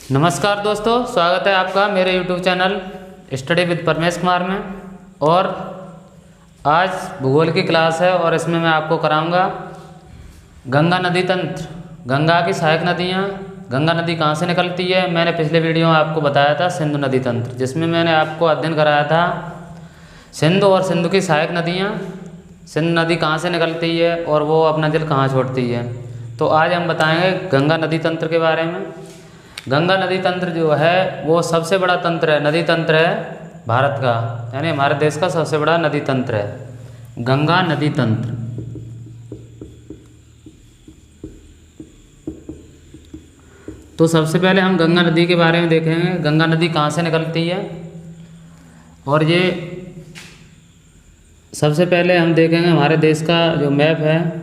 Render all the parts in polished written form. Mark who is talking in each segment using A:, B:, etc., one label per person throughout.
A: नमस्कार दोस्तों, स्वागत है आपका मेरे YouTube channel study with Paramesh Kumar में। और आज भूगोल की क्लास है और इसमें मैं आपको कराऊंगा गंगा नदी तंत्र, गंगा की सहायक नदियाँ। गंगा नदी कहाँ से निकलती है। मैंने पिछले वीडियो में आपको बताया था सिंधु नदी तंत्र, जिसमें मैंने आपको अध्ययन कराया था सिंधु और सिंधु की सहायक नदियाँ। सिंधु नदी कहाँ से निकलती है और वो अपना जल कहाँ छोड़ती है। तो आज हम बताएंगे गंगा नदी तंत्र के बारे में। गंगा नदी तंत्र जो है वो सबसे बड़ा तंत्र है, नदी तंत्र है भारत का, यानी हमारे देश का सबसे बड़ा नदी तंत्र है गंगा नदी तंत्र। तो सबसे पहले हम गंगा नदी के बारे में देखेंगे, गंगा नदी कहाँ से निकलती है। और ये सबसे पहले हम देखेंगे हमारे देश का जो मैप है,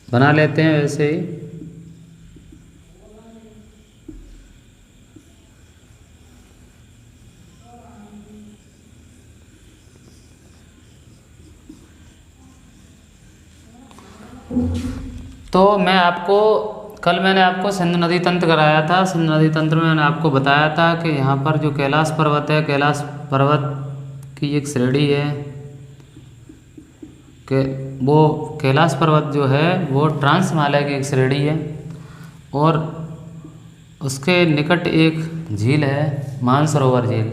A: बना लेते हैं वैसे ही। तो मैंने आपको सिंधु नदी तंत्र कराया था। सिंधु नदी तंत्र में मैंने आपको बताया था कि यहाँ पर जो कैलाश पर्वत है, कैलाश पर्वत की एक श्रेणी है कि वो कैलाश पर्वत जो है वो ट्रांस हिमालय की एक श्रेणी है और उसके निकट एक झील है मानसरोवर झील।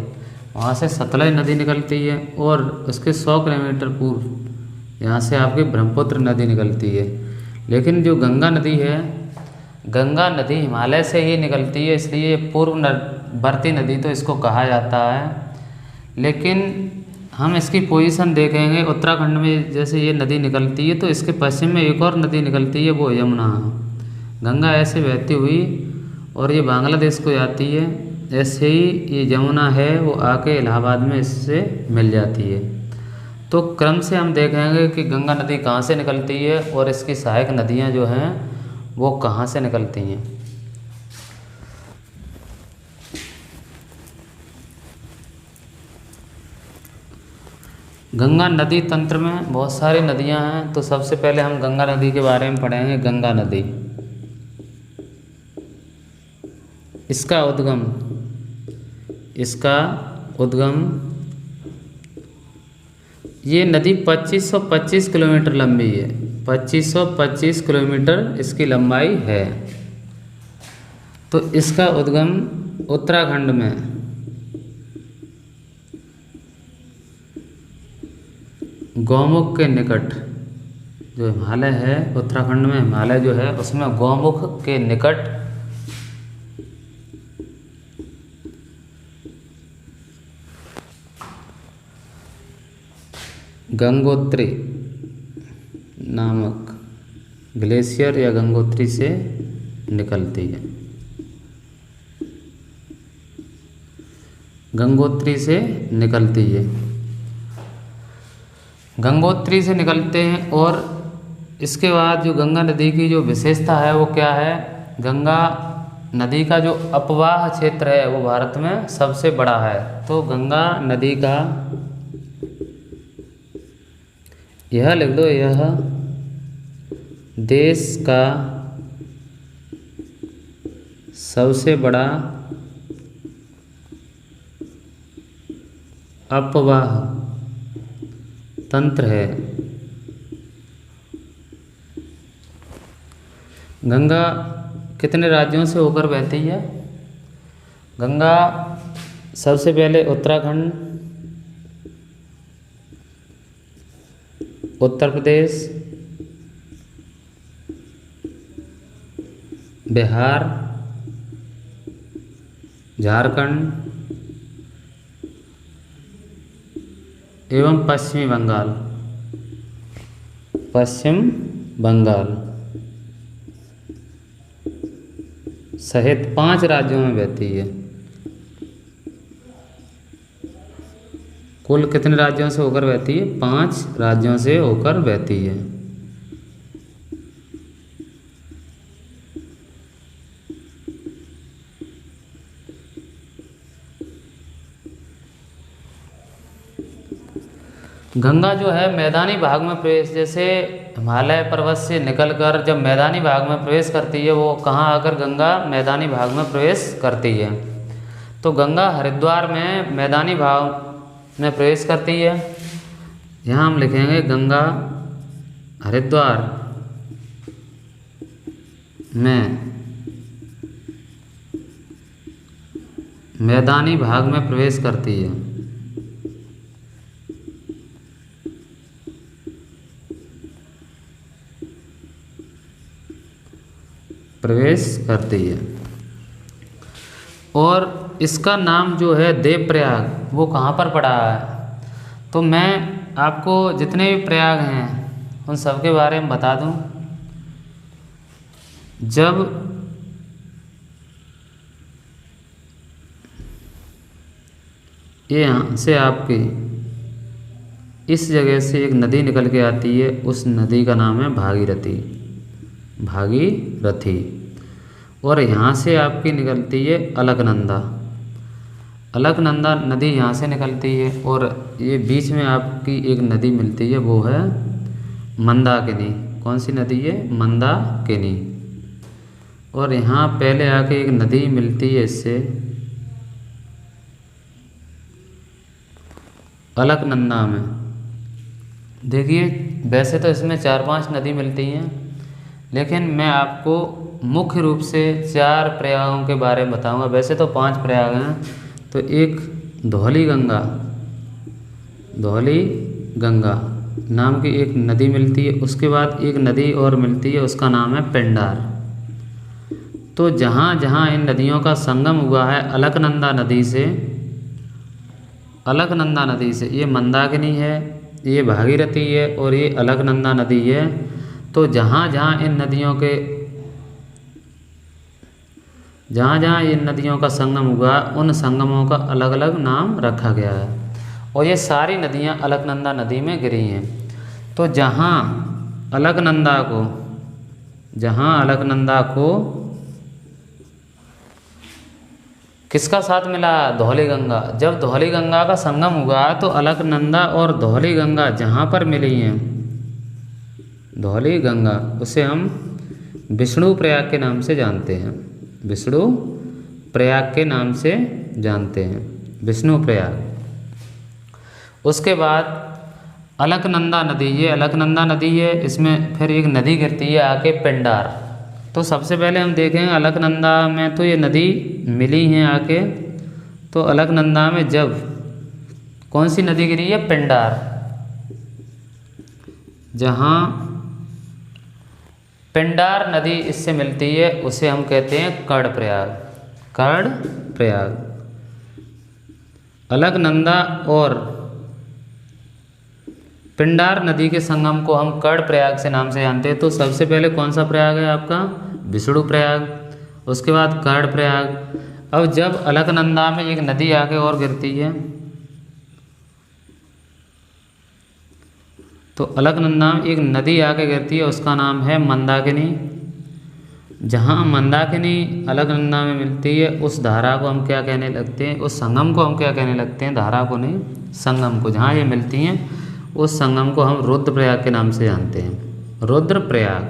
A: वहाँ से सतलज नदी निकलती है और उसके 100 किलोमीटर पूर्व यहाँ से आपकी ब्रह्मपुत्र नदी निकलती है। लेकिन जो गंगा नदी है, गंगा नदी हिमालय से ही निकलती है, इसलिए पूर्ववर्ती नदी तो इसको कहा जाता है। लेकिन हम इसकी पोजीशन देखेंगे, उत्तराखंड में जैसे ये नदी निकलती है तो इसके पश्चिम में एक और नदी निकलती है, वो यमुना। गंगा ऐसे बहती हुई और ये बांग्लादेश को जाती है। ऐसे ही ये यमुना है वो आके इलाहाबाद में इससे मिल जाती है। तो क्रम से हम देखेंगे कि गंगा नदी कहाँ से निकलती है और इसकी सहायक नदियाँ जो हैं वो कहाँ से निकलती हैं। गंगा नदी तंत्र में बहुत सारी नदियाँ हैं। तो सबसे पहले हम गंगा नदी के बारे में पढ़ेंगे। गंगा नदी, इसका उद्गम ये नदी 2525 किलोमीटर लंबी है। 2525 किलोमीटर इसकी लंबाई है। तो इसका उद्गम उत्तराखंड में गौमुख के निकट, जो हिमालय है उत्तराखंड में, हिमालय जो है उसमें गौमुख के निकट गंगोत्री नामक ग्लेशियर या गंगोत्री से निकलती है। गंगोत्री से निकलती है, गंगोत्री से निकलते हैं। और इसके बाद जो गंगा नदी की जो विशेषता है वो क्या है, गंगा नदी का जो अपवाह क्षेत्र है वो भारत में सबसे बड़ा है। तो गंगा नदी का यह लिख दो, यह देश का सबसे बड़ा अपवाह तंत्र है। गंगा कितने राज्यों से होकर बहती है। गंगा सबसे पहले उत्तराखंड, उत्तर प्रदेश, बिहार, झारखंड एवं पश्चिम बंगाल सहित 5 राज्यों में बहती है। कुल कितने राज्यों से होकर बहती है, 5 राज्यों से होकर बहती है। गंगा जो है मैदानी भाग में प्रवेश, जैसे हिमालय पर्वत से निकलकर जब मैदानी भाग में प्रवेश करती है, वो कहाँ आकर गंगा मैदानी भाग में प्रवेश करती है। तो गंगा हरिद्वार में मैदानी भाग में प्रवेश करती है। यहाँ हम लिखेंगे गंगा हरिद्वार में मैदानी भाग में प्रवेश करती है। प्रवेश करती है। और इसका नाम जो है देवप्रयाग, वो कहाँ पर पड़ा है। तो मैं आपको जितने भी प्रयाग हैं उन सब के बारे में बता दूं। जब ये यहाँ से आपकी इस जगह से एक नदी निकल के आती है, उस नदी का नाम है भागीरथी, भागीरथी। और यहाँ से आपकी निकलती है अलकनंदा, अलकनंदा नदी यहाँ से निकलती है। और ये बीच में आपकी एक नदी मिलती है, वो है मंदाकिनी। कौन सी नदी है? मंदाकिनी। और यहाँ पहले आके एक नदी मिलती है इससे, अलकनंदा में। देखिए वैसे तो इसमें 4-5 नदी मिलती हैं, लेकिन मैं आपको मुख्य रूप से 4 प्रयागों के बारे में बताऊंगा। वैसे तो 5 प्रयाग हैं। तो एक धौली गंगा, धौली गंगा नाम की एक नदी मिलती है। उसके बाद एक नदी और मिलती है, उसका नाम है पिंडार। तो जहाँ जहाँ इन नदियों का संगम हुआ है अलकनंदा नदी से, अलकनंदा नदी से, ये मंदाकिनी है, ये भागीरथी है और ये अलकनंदा नदी है। तो जहाँ जहाँ इन नदियों के, जहाँ जहाँ इन नदियों का संगम हुआ, उन संगमों का अलग अलग नाम रखा गया है। और ये सारी नदियाँ अलकनंदा नदी में गिरी हैं। तो जहाँ अलकनंदा को, जहाँ अलकनंदा को किसका साथ मिला? धौली गंगा। जब धौली गंगा का संगम हुआ तो अलकनंदा और धौली गंगा जहाँ पर मिली हैं, धौली गंगा, उसे हम विष्णु प्रयाग के नाम से जानते हैं, विष्णु प्रयाग के नाम से जानते हैं, विष्णु प्रयाग। उसके बाद अलकनंदा नदी, ये अलकनंदा नदी है, इसमें फिर एक नदी गिरती है आके पिंडार। तो सबसे पहले हम देखें अलकनंदा में तो ये नदी मिली हैं आके। तो अलकनंदा में जब कौन सी नदी गिरी है? पिंडार। जहाँ पिंडार नदी इससे मिलती है उसे हम कहते हैं कर्णप्रयाग, कर्णप्रयाग। अलकनंदा और पिंडार नदी के संगम को हम कर्णप्रयाग से नाम से जानते हैं। तो सबसे पहले कौन सा प्रयाग है आपका? विष्णु प्रयाग। उसके बाद कर्णप्रयाग। अब जब अलकनंदा में एक नदी आके और गिरती है, तो अलकनंदा में एक नदी आके गिरती है, उसका नाम है मंदाकिनी। जहाँ मंदाकिनी अलकनंदा में मिलती है, उस धारा को हम क्या कहने लगते हैं? उस संगम को हम क्या कहने लगते हैं? धारा को नहीं, संगम को। जहाँ ये मिलती हैं उस संगम को हम रुद्रप्रयाग के नाम से जानते हैं, रुद्रप्रयाग।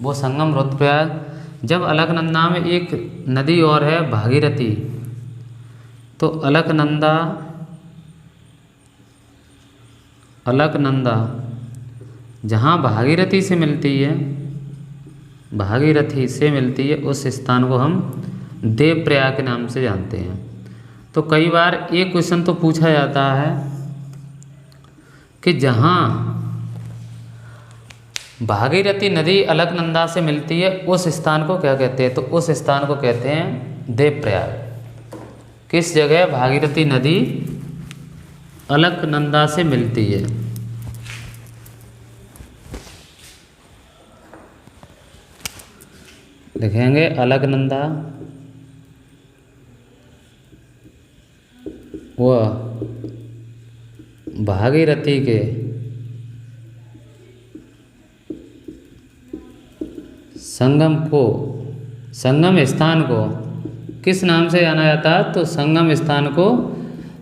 A: वो संगम रुद्रप्रयाग। जब अलकनंदा में एक नदी और है भागीरथी, तो अलकनंदा, अलकनंदा जहाँ भागीरथी से मिलती है, भागीरथी से मिलती है, उस स्थान को हम देवप्रयाग के नाम से जानते हैं। तो कई बार एक क्वेश्चन तो पूछा जाता है कि जहाँ भागीरथी नदी अलकनंदा से मिलती है उस स्थान को क्या कहते हैं? तो उस स्थान को कहते हैं देवप्रयाग। किस जगह भागीरथी नदी अलकनंदा से मिलती है? लिखेंगे अलकनंदा व भागीरथी के संगम को, संगम स्थान को किस नाम से जाना जाता है? तो संगम स्थान को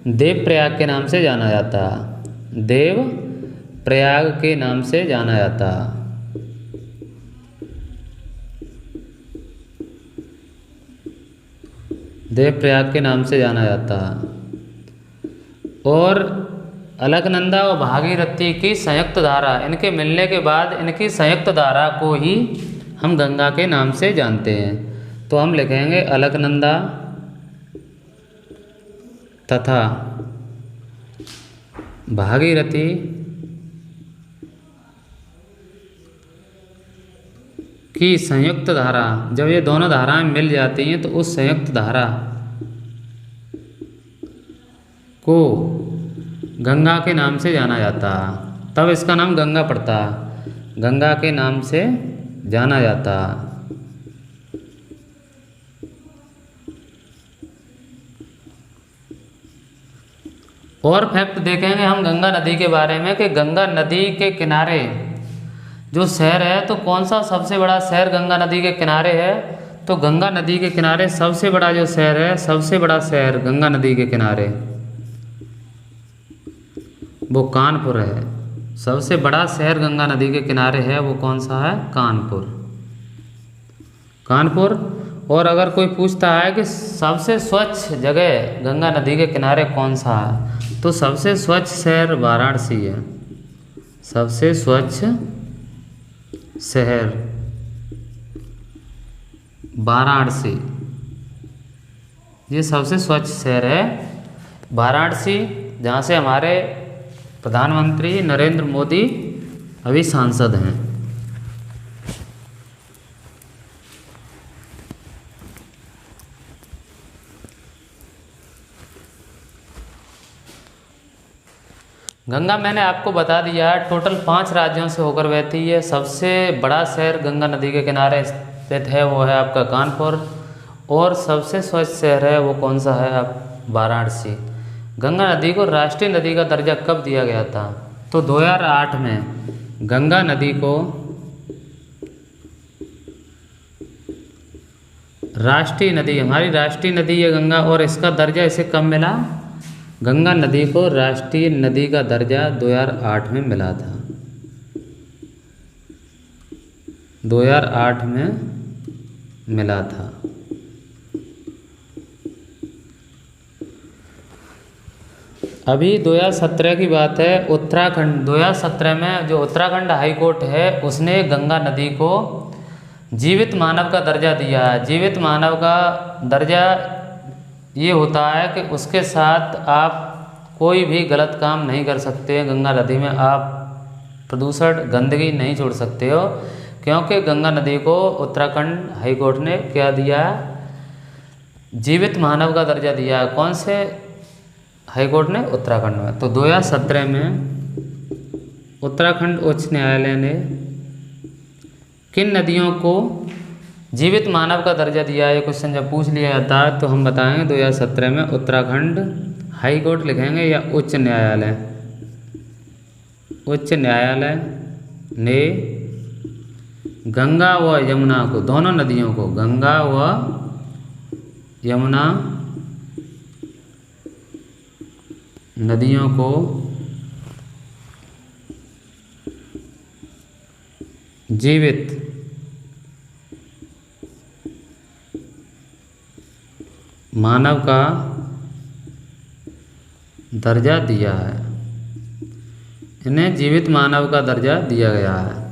A: देवप्रयाग के नाम से जाना जाता है, देव प्रयाग के नाम से जाना जाता। देव प्रयाग के नाम से जाना जाता। और अलकनंदा और भागीरथी की संयुक्त धारा, इनके मिलने के बाद इनकी संयुक्त धारा को ही हम गंगा के नाम से जानते हैं। तो हम लिखेंगे अलकनंदा तथा भागीरथी की संयुक्त धारा, जब ये दोनों धाराएं मिल जाती हैं तो उस संयुक्त धारा को गंगा के नाम से जाना जाता। तब इसका नाम गंगा पड़ता, गंगा के नाम से जाना जाता। और फैक्ट देखेंगे हम गंगा नदी के बारे में कि गंगा नदी के किनारे जो शहर है, तो कौन सा सबसे बड़ा शहर गंगा नदी के किनारे है? तो गंगा नदी के किनारे सबसे बड़ा जो शहर है, सबसे बड़ा शहर गंगा नदी के किनारे वो कानपुर है। सबसे बड़ा शहर गंगा नदी के किनारे है वो कौन सा है? कानपुर। कानपुर। और अगर कोई पूछता है कि सबसे स्वच्छ जगह गंगा नदी के किनारे कौन सा है, तो सबसे स्वच्छ शहर वाराणसी है। सबसे स्वच्छ शहर वाराणसी, ये सबसे स्वच्छ शहर है वाराणसी, जहाँ से हमारे प्रधानमंत्री नरेंद्र मोदी अभी सांसद हैं। गंगा मैंने आपको बता दिया है टोटल 5 राज्यों से होकर बहती है। सबसे बड़ा शहर गंगा नदी के किनारे स्थित है वो है आपका कानपुर, और सबसे स्वच्छ शहर है वो कौन सा है? आप वाराणसी। गंगा नदी को राष्ट्रीय नदी का दर्जा कब दिया गया था? तो 2008 में गंगा नदी को राष्ट्रीय नदी, हमारी राष्ट्रीय नदी है गंगा, और इसका दर्जा इसे कब मिला? गंगा नदी को राष्ट्रीय नदी का दर्जा 2008 में मिला था। 2008 में मिला था। अभी 2017 की बात है, उत्तराखंड 2017 में जो उत्तराखंड हाई कोर्ट है उसने गंगा नदी को जीवित मानव का दर्जा दिया है। जीवित मानव का दर्जा ये होता है कि उसके साथ आप कोई भी गलत काम नहीं कर सकते। गंगा नदी में आप प्रदूषण, गंदगी नहीं छोड़ सकते हो, क्योंकि गंगा नदी को उत्तराखंड हाई कोर्ट ने क्या दिया? जीवित मानव का दर्जा दिया है। कौन से हाई कोर्ट ने? उत्तराखंड में। तो 2017 में उत्तराखंड उच्च न्यायालय ने किन नदियों को जीवित मानव का दर्जा दिया है? ये क्वेश्चन जब पूछ लिया जाता है तो हम बताएंगे 2017 में उत्तराखंड हाई कोर्ट लिखेंगे या उच्च न्यायालय। उच्च न्यायालय ने गंगा व यमुना को, दोनों नदियों को, गंगा व यमुना नदियों को जीवित मानव का दर्जा दिया है। इन्हें जीवित मानव का दर्जा दिया गया है।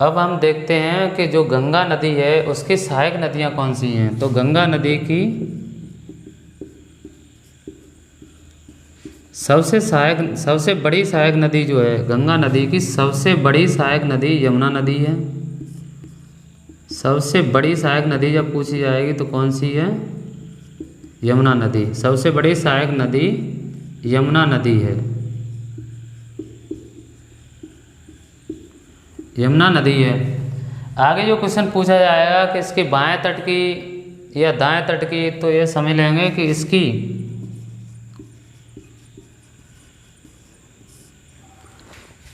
A: अब हम देखते हैं कि जो गंगा नदी है उसकी सहायक नदियाँ कौन सी हैं। तो गंगा नदी की सबसे बड़ी सहायक नदी जो है, गंगा नदी की सबसे बड़ी सहायक नदी यमुना नदी है। सबसे बड़ी सहायक नदी जब पूछी जाएगी तो कौन सी है? यमुना नदी। सबसे बड़ी सहायक नदी यमुना नदी है। यमुना नदी है। आगे जो क्वेश्चन पूछा जाएगा कि इसके बाएं तट की या दाएं तट की, तो ये समझ लेंगे कि इसकी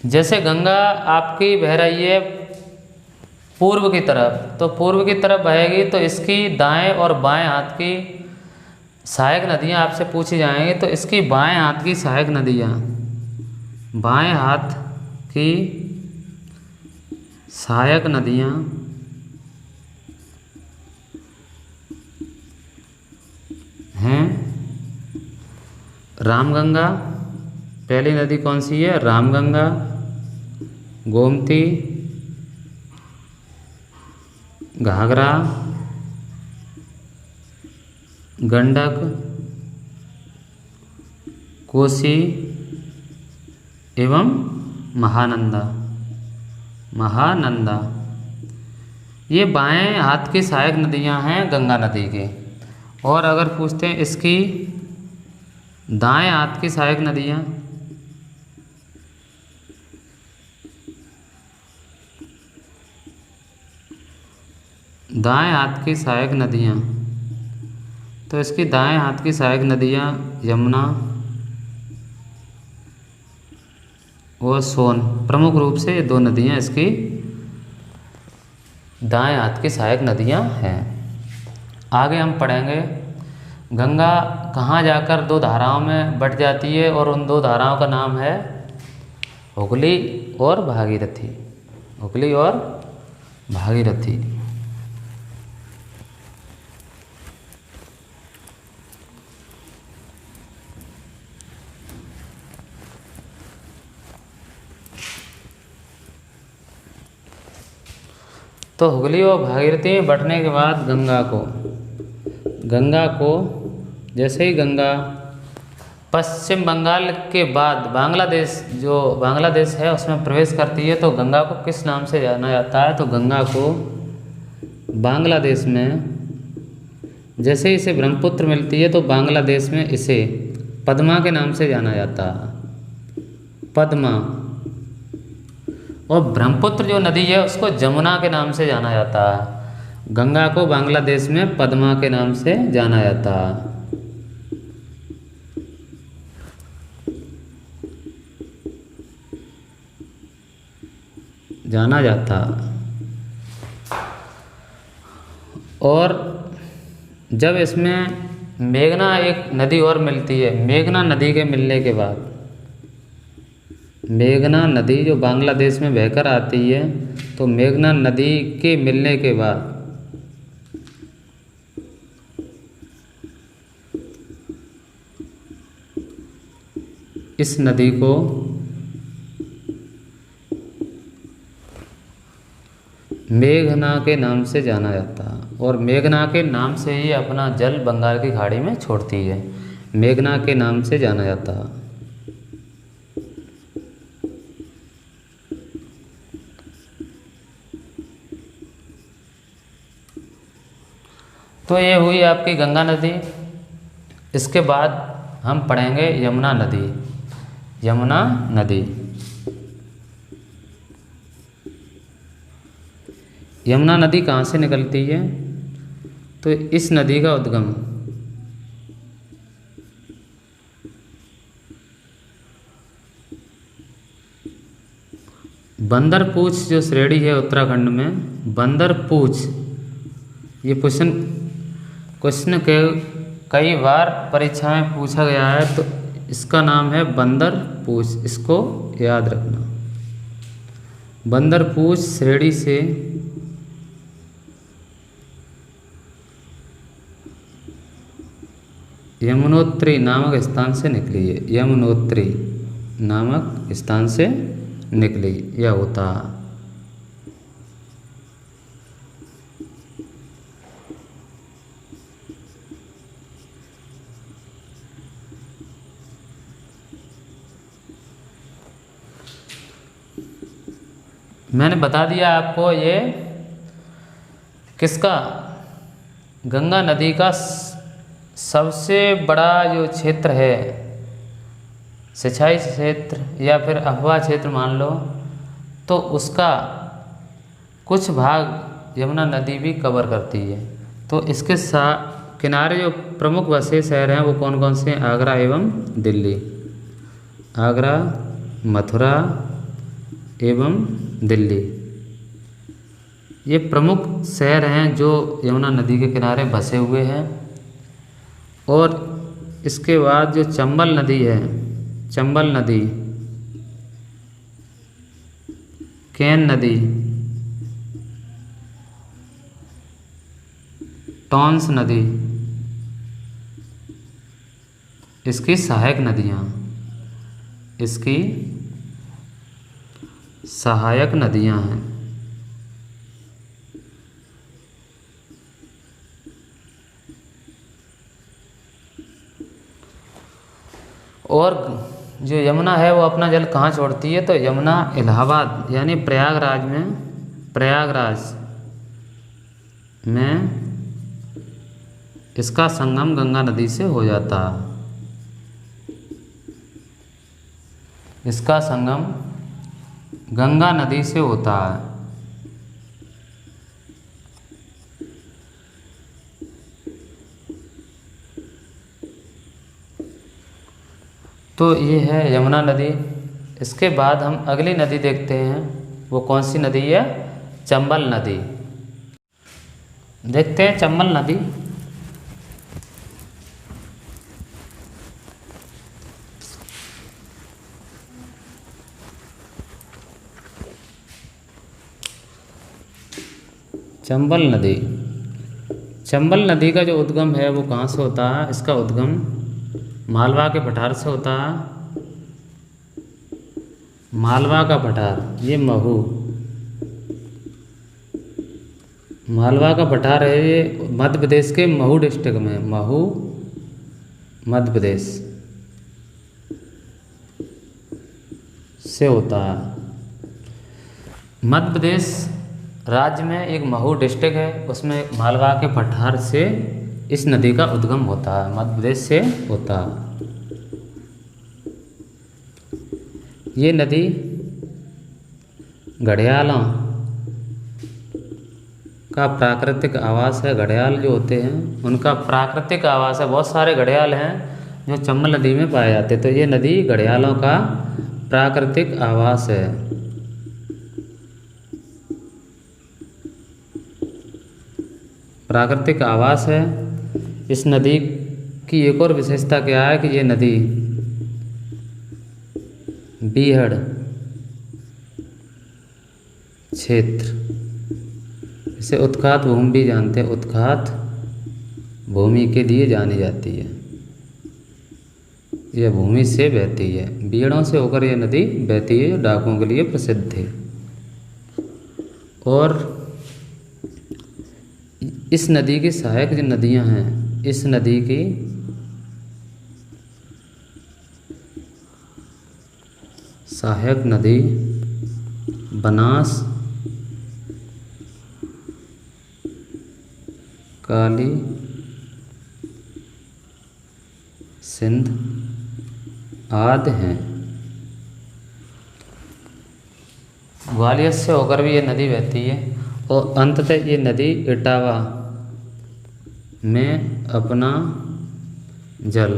A: जैसे गंगा आपकी बह रही है पूर्व की तरफ, तो पूर्व की तरफ बहेगी तो इसकी दाएं और बाएं हाथ की सहायक नदियाँ आपसे पूछी जाएंगी। तो इसकी बाएं हाथ की सहायक नदियाँ बाएं हाथ की सहायक नदियाँ हैं रामगंगा। पहली नदी कौन सी है? रामगंगा, गोमती, घाघरा, गंडक, कोसी एवं महानंदा। महानंदा ये बाएं हाथ की सहायक नदियां हैं गंगा नदी के। और अगर पूछते हैं इसकी दाएं हाथ की सहायक नदियां, दाएं हाथ की सहायक नदियां, तो इसकी दाएं हाथ की सहायक नदियां यमुना और सोन। प्रमुख रूप से ये दो नदियां इसकी दाएं हाथ की सहायक नदियां हैं। आगे हम पढ़ेंगे गंगा कहाँ जाकर दो धाराओं में बट जाती है, और उन दो धाराओं का नाम है हुगली और भागीरथी। हुगली और भागीरथी। तो हुगली और भागीरथी में बटने के बाद गंगा को जैसे ही गंगा पश्चिम बंगाल के बाद बांग्लादेश है उसमें प्रवेश करती है, तो गंगा को किस नाम से जाना जाता है? तो गंगा को बांग्लादेश में जैसे ही इसे ब्रह्मपुत्र मिलती है तो बांग्लादेश में इसे पद्मा के नाम से जाना जाता है। पद्मा। और ब्रह्मपुत्र जो नदी है उसको जमुना के नाम से जाना जाता है। गंगा को बांग्लादेश में पद्मा के नाम से जाना जाता है। और जब इसमें मेघना एक नदी और मिलती है, मेघना नदी के मिलने के बाद, मेघना नदी जो बांग्लादेश में बहकर आती है, तो मेघना नदी के मिलने के बाद इस नदी को मेघना के नाम से जाना जाता है। और मेघना के नाम से ही अपना जल बंगाल की खाड़ी में छोड़ती है। मेघना के नाम से जाना जाता है। तो ये हुई आपकी गंगा नदी। इसके बाद हम पढ़ेंगे यमुना नदी। यमुना नदी। यमुना नदी कहाँ से निकलती है? तो इस नदी का उद्गम बंदरपूछ जो श्रेणी है उत्तराखंड में, बंदरपूछ, ये क्वेश्चन के कई बार परीक्षा में पूछा गया है, तो इसका नाम है बंदरपूछ। इसको याद रखना। बंदरपूछ श्रेणी से यमुनोत्री नामक स्थान से निकली है। यमुनोत्री नामक स्थान से निकली यह होता। मैंने बता दिया आपको ये किसका, गंगा नदी का सबसे बड़ा जो क्षेत्र है, सिंचाई क्षेत्र या फिर अफवाह क्षेत्र मान लो, तो उसका कुछ भाग यमुना नदी भी कवर करती है। तो इसके किनारे जो प्रमुख बसे शहर हैं वो कौन कौन से हैं? आगरा एवं दिल्ली। आगरा, मथुरा एवं दिल्ली, ये प्रमुख शहर हैं जो यमुना नदी के किनारे बसे हुए हैं। और इसके बाद जो चंबल नदी है, चंबल नदी केन नदी, टॉन्स नदी, इसकी सहायक नदियाँ, इसकी सहायक नदियाँ हैं। और जो यमुना है वो अपना जल कहाँ छोड़ती है, तो यमुना इलाहाबाद यानी प्रयागराज में इसका संगम गंगा नदी से हो जाता है। इसका संगम गंगा नदी से होता है। तो ये है यमुना नदी। इसके बाद हम अगली नदी देखते हैं, वो कौन सी नदी है, चंबल नदी। देखते हैं चंबल नदी। चंबल नदी, चंबल नदी का जो उद्गम है वो कहाँ से होता है, इसका उद्गम मालवा के पठार से होता है। मालवा का पठार, ये महू, मालवा का पठार है, ये मध्य प्रदेश के महू डिस्ट्रिक्ट में, महू मध्य प्रदेश से होता है। मध्य प्रदेश राज्य में एक महू डिस्ट्रिक्ट है, उसमें मालवा के पठार से इस नदी का उद्गम होता है, मध्य प्रदेश से होता है। ये नदी घड़ियालों का प्राकृतिक आवास है। घड़ियाल जो होते हैं उनका प्राकृतिक आवास है। बहुत सारे घड़ियाल हैं जो चंबल नदी में पाए जाते हैं, तो ये नदी घड़ियालों का प्राकृतिक आवास है। प्राकृतिक आवास है। इस नदी की एक और विशेषता क्या है कि ये नदी बीहड़ क्षेत्र, इसे उत्खात भूमि भी जानते हैं, उत्खात भूमि के लिए जानी जाती है। यह भूमि से बहती है, बीहड़ों से होकर यह नदी बहती है, जो डाकुओं के लिए प्रसिद्ध है। और इस नदी की सहायक जो नदियां हैं, इस नदी की सहायक नदी बनास, काली, सिंध आदि हैं। ग्वालियर से होकर भी ये नदी बहती है और अंततः ये नदी इटावा में अपना जल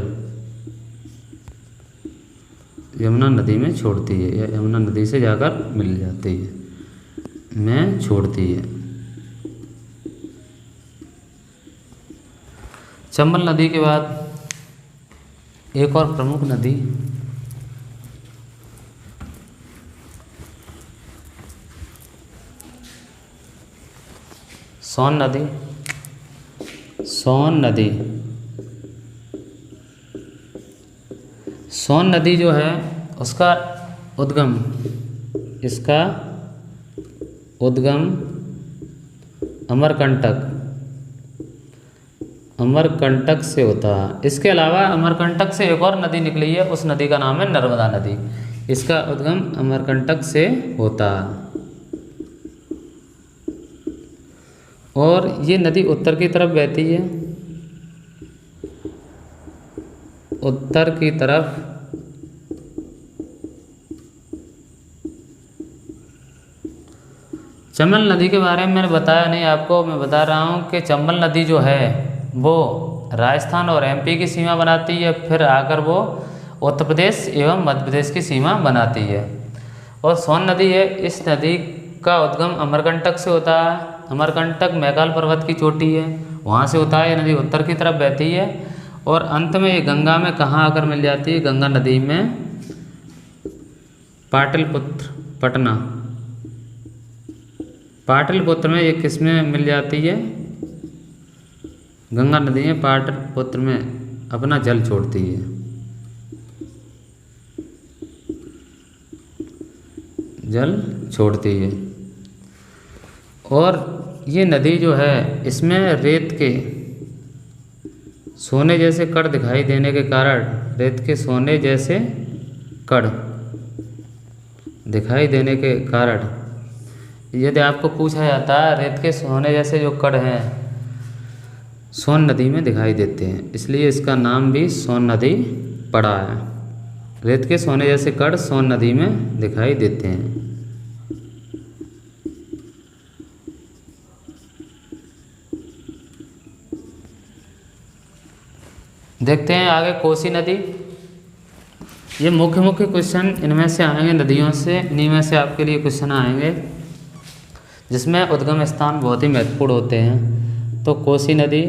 A: यमुना नदी में छोड़ती है, या यमुना नदी से जाकर मिल जाती है, में छोड़ती है। चंबल नदी के बाद एक और प्रमुख नदी सोन नदी। सोन नदी, सोन नदी जो है उसका उद्गम, इसका उद्गम अमरकंटक, अमरकंटक से होता है। इसके अलावा अमरकंटक से एक और नदी निकली है, उस नदी का नाम है नर्मदा नदी। इसका उद्गम अमरकंटक से होता है। और ये नदी उत्तर की तरफ बहती है, उत्तर की तरफ चंबल नदी के बारे में मैंने बताया नहीं आपको, मैं बता रहा हूँ कि चंबल नदी जो है वो राजस्थान और एमपी की सीमा बनाती है, फिर आकर वो उत्तर प्रदेश एवं मध्य प्रदेश की सीमा बनाती है। और सोन नदी है, इस नदी का उद्गम अमरकंटक से होता है। अमरकंटक मैकाल पर्वत की चोटी है, वहाँ से होता है। ये नदी उत्तर की तरफ बहती है और अंत में ये गंगा में कहाँ आकर मिल जाती है, गंगा नदी में पाटलिपुत्र, पटना पाटलिपुत्र में ये किस में मिल जाती है? गंगा नदी में पाटलिपुत्र में अपना जल छोड़ती है। जल छोड़ती है। और ये नदी जो है इसमें रेत के सोने जैसे कण दिखाई देने के कारण, रेत के सोने जैसे कण दिखाई देने के कारण यदि आपको पूछा जाता है रेत के सोने जैसे जो कण हैं सोन नदी में दिखाई देते हैं, इसलिए इसका नाम भी सोन नदी पड़ा है। रेत के सोने जैसे कण सोन नदी में दिखाई देते हैं। देखते हैं आगे कोसी नदी। ये मुख्य मुख्य क्वेश्चन इनमें से आएंगे, नदियों से, इन्हीं में से आपके लिए क्वेश्चन आएंगे जिसमें उद्गम स्थान बहुत ही महत्वपूर्ण होते हैं। तो कोसी नदी,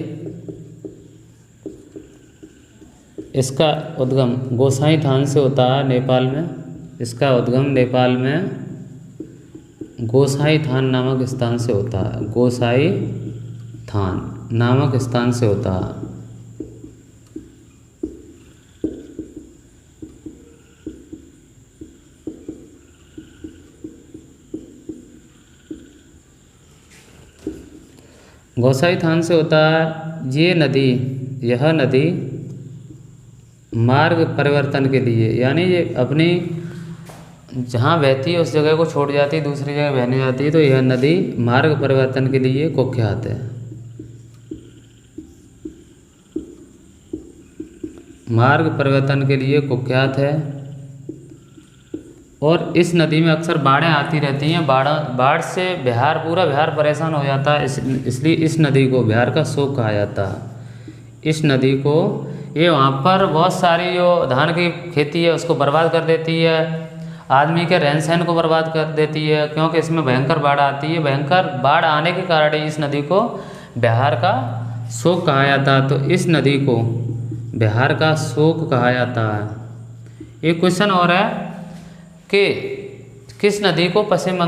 A: इसका उद्गम गोसाई थान से होता है नेपाल में। इसका उद्गम नेपाल में गोसाई थान नामक स्थान से होता है। गोसाई थान नामक स्थान से होता है। गोसाई थान से होता है। ये नदी, यह नदी मार्ग परिवर्तन के लिए, यानी ये अपनी जहाँ बहती है उस जगह को छोड़ जाती है, दूसरी जगह बहने जाती है, तो यह नदी मार्ग परिवर्तन के लिए कुख्यात है। मार्ग परिवर्तन के लिए कुख्यात है। और इस नदी में अक्सर बाढ़ें आती रहती हैं। बाढ़ से बिहार, पूरा बिहार परेशान हो जाता है। इसलिए इस नदी को बिहार का शोक कहा जाता है। इस नदी को, ये वहाँ पर बहुत सारी जो धान की खेती है उसको बर्बाद कर देती है, आदमी के रहन सहन को बर्बाद कर देती है, क्योंकि इसमें भयंकर बाढ़ आती है। भयंकर बाढ़ आने के कारण इस नदी को बिहार का शोक कहा जाता है। तो इस नदी को बिहार का शोक कहा जाता है। एक क्वेश्चन और है कि किस नदी को पश्चिम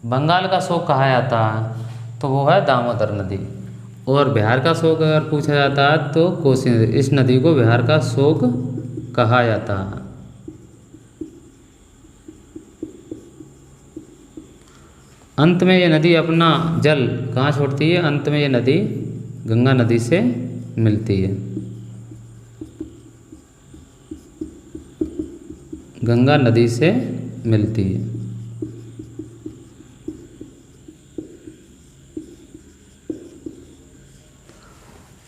A: बंगाल का शोक कहा जाता है? तो वो है दामोदर नदी। और बिहार का शोक अगर पूछा जाता है तो कोसी नदी। इस नदी को बिहार का शोक कहा जाता है। अंत में ये नदी अपना जल कहाँ छोड़ती है? अंत में ये नदी गंगा नदी से मिलती है। गंगा नदी से मिलती है।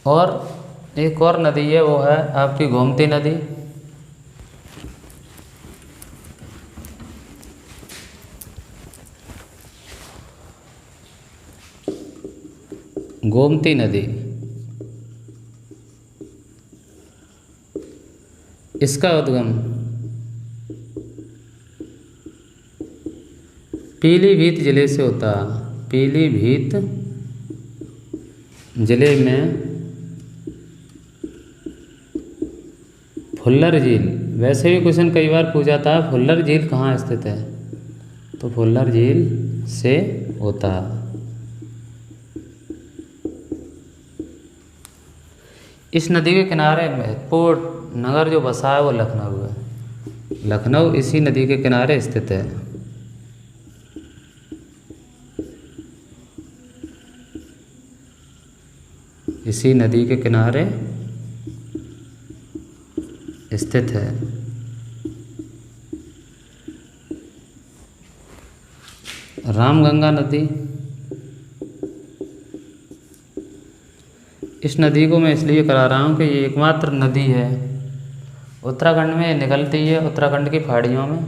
A: और एक और नदी है, वो है आपकी गोमती नदी। गोमती नदी, इसका उद्गम पीलीभीत जिले से होता है। पीलीभीत जिले में फुल्लर झील, वैसे भी क्वेश्चन कई बार पूछा था फुल्लर झील कहाँ स्थित है? तो फुल्लर झील से होता है। इस नदी के किनारे महत्वपूर्ण नगर जो बसा है वो लखनऊ है। लखनऊ इसी नदी के किनारे स्थित है। इसी नदी के किनारे स्थित है। रामगंगा नदी, इस नदी को मैं इसलिए करा रहा हूँ कि ये एकमात्र नदी है उत्तराखंड में निकलती है, उत्तराखंड की पहाड़ियों में।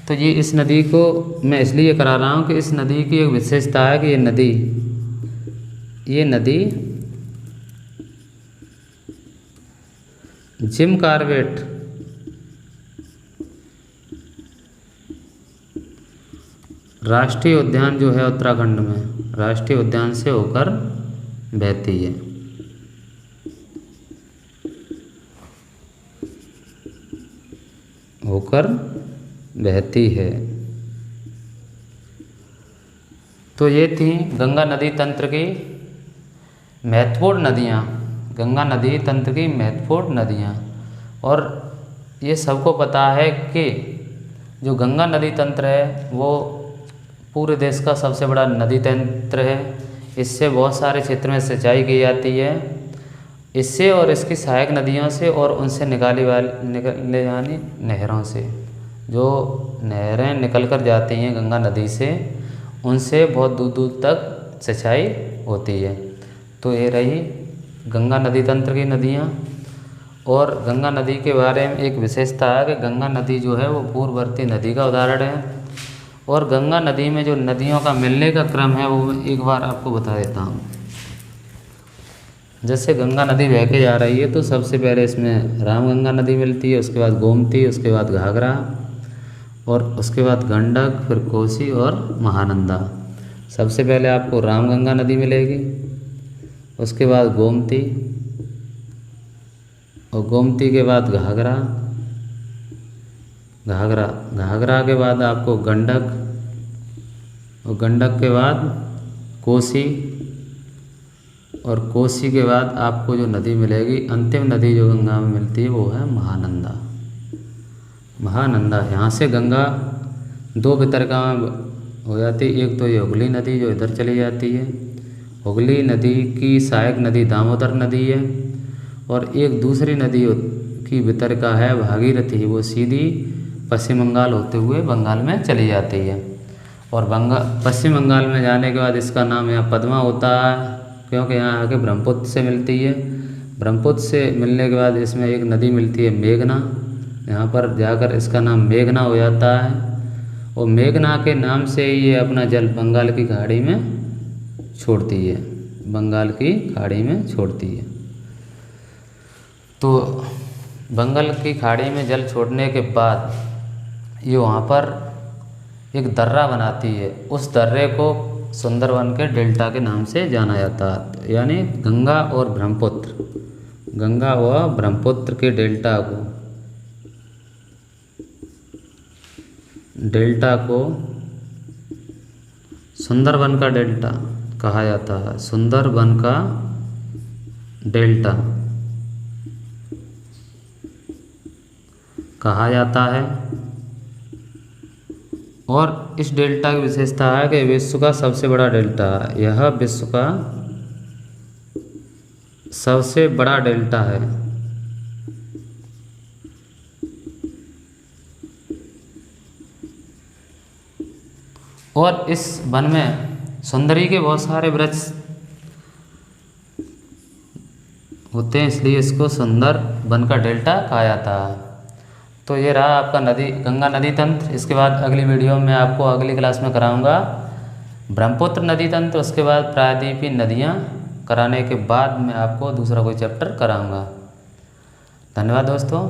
A: तो ये इस नदी को मैं इसलिए करा रहा हूँ कि इस नदी की एक विशेषता है कि ये नदी जिम कॉर्बेट राष्ट्रीय उद्यान जो है उत्तराखंड में, राष्ट्रीय उद्यान से होकर बहती है। होकर बहती है। तो ये थी गंगा नदी तंत्र की महत्वपूर्ण नदियाँ, गंगा नदी तंत्र की महत्वपूर्ण नदियाँ। और ये सबको पता है कि जो गंगा नदी तंत्र है वो पूरे देश का सबसे बड़ा नदी तंत्र है। इससे बहुत सारे क्षेत्र में सिंचाई की जाती है। इससे और इसकी सहायक नदियों से और उनसे निकले जानी नहरों से, जो नहरें निकल कर जाती हैं गंगा नदी से, उनसे बहुत दूर दूर तक सिंचाई होती है। तो ये रही गंगा नदी तंत्र की नदियाँ। और गंगा नदी के बारे में एक विशेषता है कि गंगा नदी जो है वो पूर्ववर्ती नदी का उदाहरण है। और गंगा नदी में जो नदियों का मिलने का क्रम है वो एक बार आपको बता देता हूँ। जैसे गंगा नदी बह के जा रही है तो सबसे पहले इसमें रामगंगा नदी मिलती है, उसके बाद गोमती, उसके बाद घाघरा, और उसके बाद गंडक, फिर कोसी और महानंदा। सबसे पहले आपको रामगंगा नदी मिलेगी, उसके बाद गोमती, और गोमती के बाद घाघरा, घाघरा के बाद आपको गंडक, और गंडक के बाद कोसी, और कोसी के बाद आपको जो नदी मिलेगी, अंतिम नदी जो गंगा में मिलती है वो है महानंदा। महानंदा, यहाँ से गंगा दो वितरका हो जाती है। एक तो ये हुगली नदी जो इधर चली जाती है, हुगली नदी की सहायक नदी दामोदर नदी है, और एक दूसरी नदी की वितरका है भागीरथी, वो सीधी पश्चिम बंगाल होते हुए बंगाल में चली जाती है। और पश्चिम बंगाल में जाने के बाद इसका नाम यहाँ पद्मा होता है, क्योंकि यहाँ आके ब्रह्मपुत्र से मिलती है। ब्रह्मपुत्र से मिलने के बाद इसमें एक नदी मिलती है मेघना, यहाँ पर जाकर इसका नाम मेघना हो जाता है। और मेघना के नाम से ये अपना जल बंगाल की खाड़ी में छोड़ती है, बंगाल की खाड़ी में छोड़ती है। तो बंगाल की खाड़ी में जल छोड़ने के बाद ये वहाँ पर एक दर्रा बनाती है। उस दर्रे को सुंदरवन के डेल्टा के नाम से जाना जाता है। यानी गंगा और ब्रह्मपुत्र, गंगा व ब्रह्मपुत्र के डेल्टा को सुंदरवन का डेल्टा कहा जाता है। सुंदरवन का डेल्टा कहा जाता है। और इस डेल्टा की विशेषता है कि विश्व का सबसे बड़ा डेल्टा है। यह विश्व का सबसे बड़ा डेल्टा है। और इस वन में सुंदरी के बहुत सारे वृक्ष होते हैं, इसलिए इसको सुंदर वन का डेल्टा कहा जाता है। तो ये रहा आपका गंगा नदी तंत्र। इसके बाद अगली वीडियो में आपको अगली क्लास में कराऊंगा ब्रह्मपुत्र नदी तंत्र, उसके बाद प्रायद्वीपीय नदियाँ कराने के बाद मैं आपको दूसरा कोई चैप्टर कराऊंगा। धन्यवाद दोस्तों।